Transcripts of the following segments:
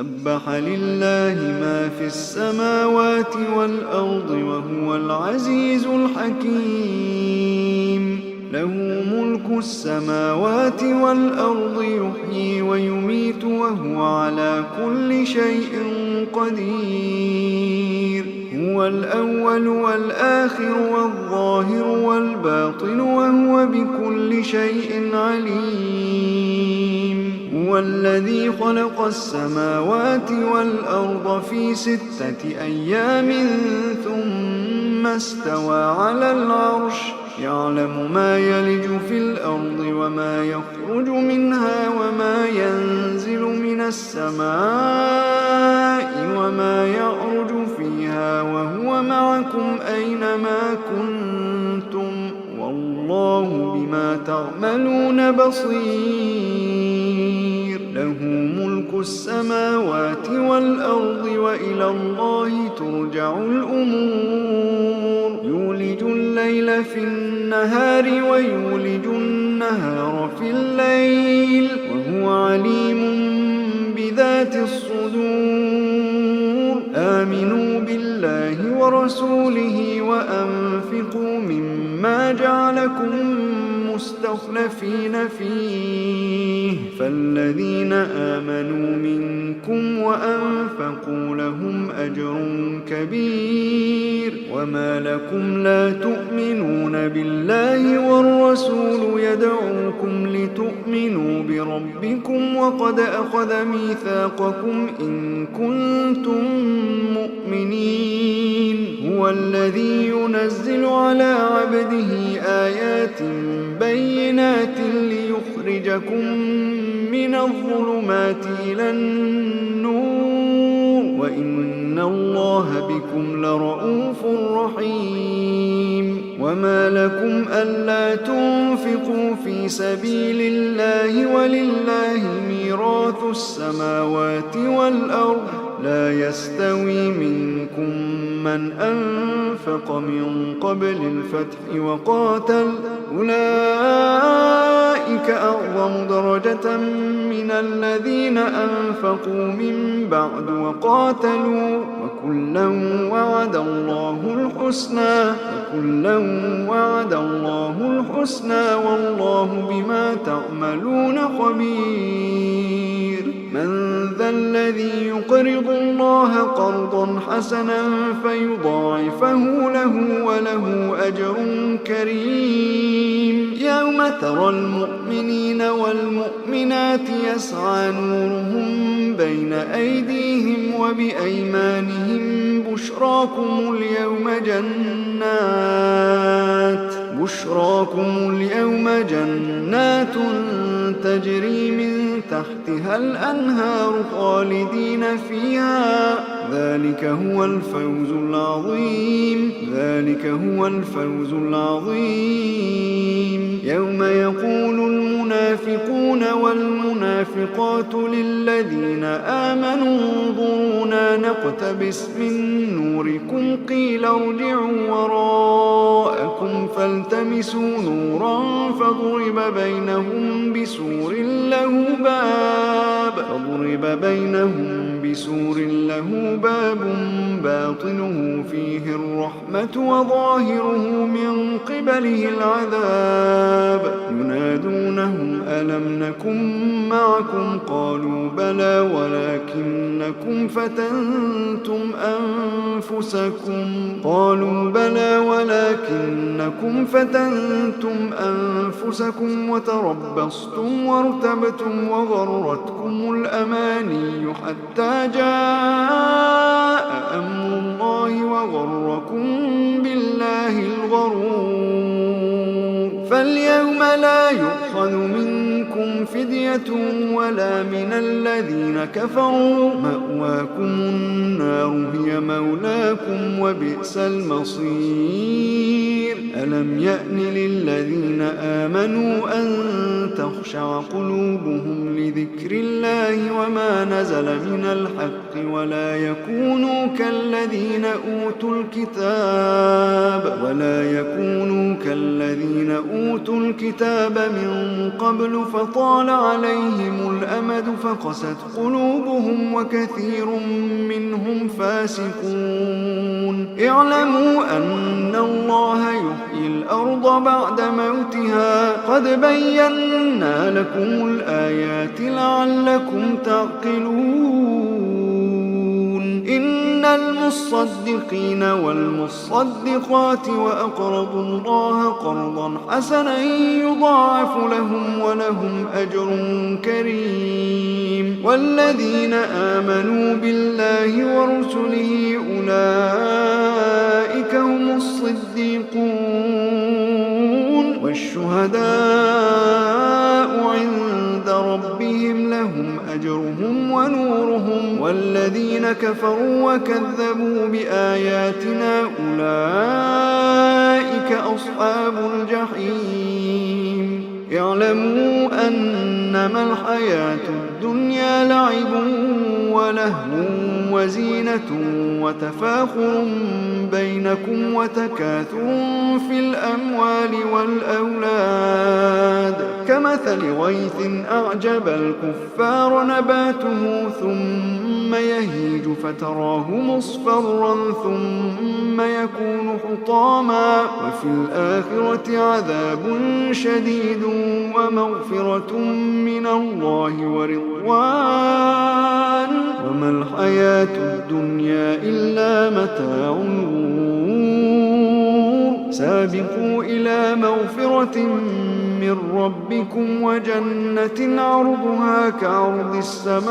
سبح لله ما في السماوات والأرض وهو العزيز الحكيم. له ملك السماوات والأرض يحيي ويميت وهو على كل شيء قدير. هو الأول والآخر والظاهر والباطن وهو بكل شيء عليم. هو الذي خلق السماوات والأرض في 6 أيام ثم استوى على العرش يعلم ما يلج في الأرض وما يخرج منها وما ينزل من السماء وما يعرج فيها وهو معكم أينما كنتم والله بما تعملون بصير. له ملك السماوات والأرض وإلى الله ترجع الأمور. يولج الليل في النهار ويولج النهار في الليل وهو عليم بذات الصدور. آمنوا بالله ورسوله وأنفقوا مما جعلكم مستخلفين فيه فالذين آمنوا منكم وأنفقوا لهم أجر كبير. وما لكم لا تؤمنون بالله والرسول يدعوكم لتؤمنوا بربكم وقد أخذ ميثاقكم إن كنتم مؤمنين. هو الذي ينزل على عبده آيات بينات ليخرجكم من الظلمات إلى النور وإن الله بكم لرؤوف رحيم. وما لكم ألا تنفقوا في سبيل الله ولله ميراث السماوات والأرض لا يستوي منكم من أنفق من قبل الفتح وقاتل أولئك أعظم درجة من الذين أنفقوا من بعد وقاتلوا وكلا وعد الله الحسنى والله بما تعملون خبير. من ذا الذي يقرض الله قرضا حسنا فيضاعفه له وله أجر كريم. يوم ترى المؤمنين والمؤمنات يسعى نورهم بين أيديهم وبأيمانهم بشراكم اليوم جنات تجري من تحتها الأنهار خالدين فيها ذلك هو الفوز العظيم. يوم يقول المنافقون والمنافقات للذين آمنوا انظرونا نقتبس من نوركم قيل ارجعوا وراءكم فالتمسوا نورا فضرب بسور له باب باطنه فيه الرحمة وظاهره من قبله العذاب. ينادونهم ألم نكن معكم قالوا بلى ولكنكم فتنتم أنفسكم وتربصتم وارتبتم وغرتكم الأماني حتى جاء أمر الله وغركم بالله الغرور. فاليوم لا يؤخذ منكم فدية ولا من الذين كفروا مأواكم النار هي مولاكم وبئس المصير. ألم يأن للذين آمنوا أن تخشع قلوبهم لذكر الله وما نزل من الحق ولا يكونوا كالذين أوتوا الكتاب من قبل فطال عليهم الأمد فقست قلوبهم وكثير منهم فاسقون. اعلموا أن الله يحيي الأرض بعد موتها قد بينا لكم الآيات لعلكم تعقلون. إن المصدقين والمصدقات وأقرضوا الله قرضا حسنا يضاعف لهم ولهم أجر كريم. والذين آمنوا بالله ورسله أولئك هم الصديقون والشهداء عند ربهم لهم أجرهم ونورهم. والذين كفروا وكذبوا بآياتنا أولئك أصحاب الجحيم. اعلموا أنما الحياة الدنيا لعب ولهو وزينة وتفاخر بينكم وتكاثر في الأموال والأولاد كمثل غيث أعجب الكفار نباته ثم يهيج فتراه مصفرا ثم يكون حطاما وفي الآخرة عذاب شديد ومغفرة من الله ورضوان وما الحياة الدنيا إلا متاع الغرور. سابقوا إلى مغفرة من ربكم وجنة عرضها كعرض السماء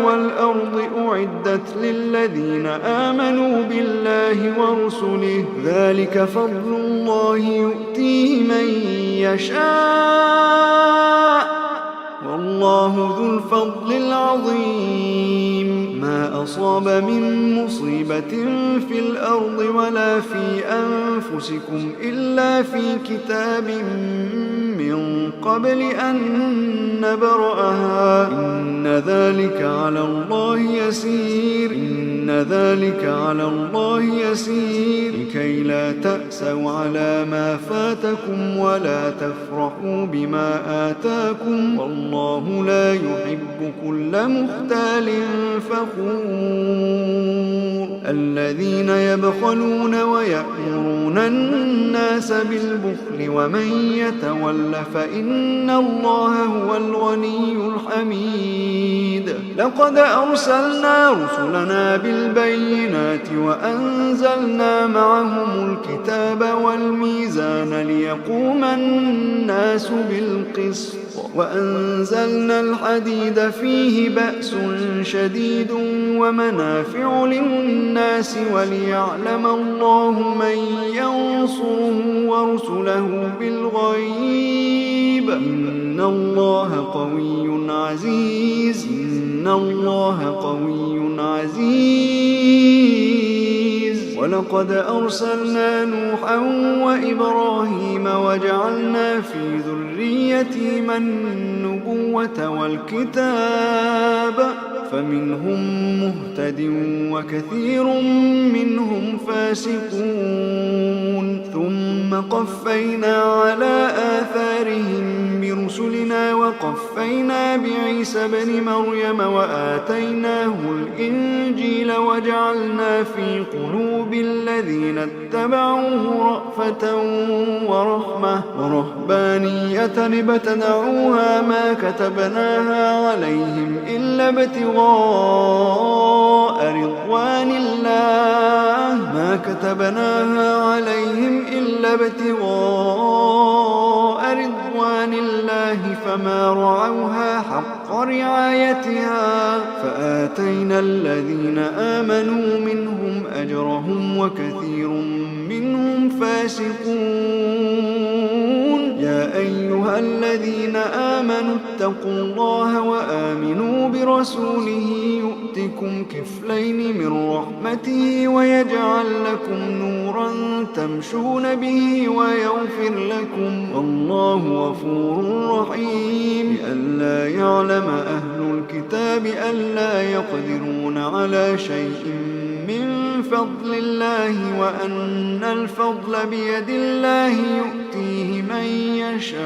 والأرض أعدت للذين آمنوا بالله ورسله ذلك فضل الله يؤتيه من يشاء والله ذو الفضل العظيم. ما أصاب من مصيبة في الأرض ولا في أنفسكم إلا في كتاب من قبل أن نبرأها إن ذلك على الله يسير لكي لا تأسوا على ما فاتكم ولا تفرحوا بما آتاكم والله لا يحب كل مختال فخور. الذين يبخلون ويأمرون الناس بالبخل ومن يتول فإن الله هو الغني الحميد. لقد أرسلنا رسلنا بالبينات وأنزلنا معهم الكتاب والميزان ليقوم الناس بالقسط وأنزلنا الحديد فيه بأس شديد ومنافع للناس وليعلم الله من ينصره ورسله بالغيب إن الله قوي عزيز. ولقد أرسلنا نوحا وإبراهيم وجعلنا في ذريتهما النبوة والكتاب فمنهم مهتد وكثير منهم فاسقون. ثم قفينا على آثارهم برسلنا وقفينا بعيسى بن مريم وآتيناه الإنجيل وجعلنا في قلوب الذين اتبعوه رأفة ورحمة ورهبانية ابتدعوها ما كتبناها عليهم إلا ابتغاء رضوان الله فما رعوها حق رعايتها فآتينا الذين آمنوا منهم أجرهم وكثير منهم فاسقون. يا أيها الذين آمنوا اتقوا الله وآمنوا برسوله يؤتكم كفلين من رحمته ويجعل لكم نورا تمشون به ويغفر لكم والله غفور رحيم لئلا يعلم أهل الكتاب ألا يقدرون على شيء من فضل الله وأن الفضل بيد الله يؤتيه من يشاء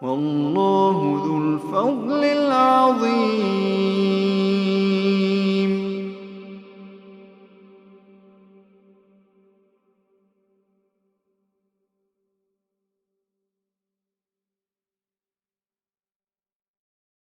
والله ذو الفضل العظيم.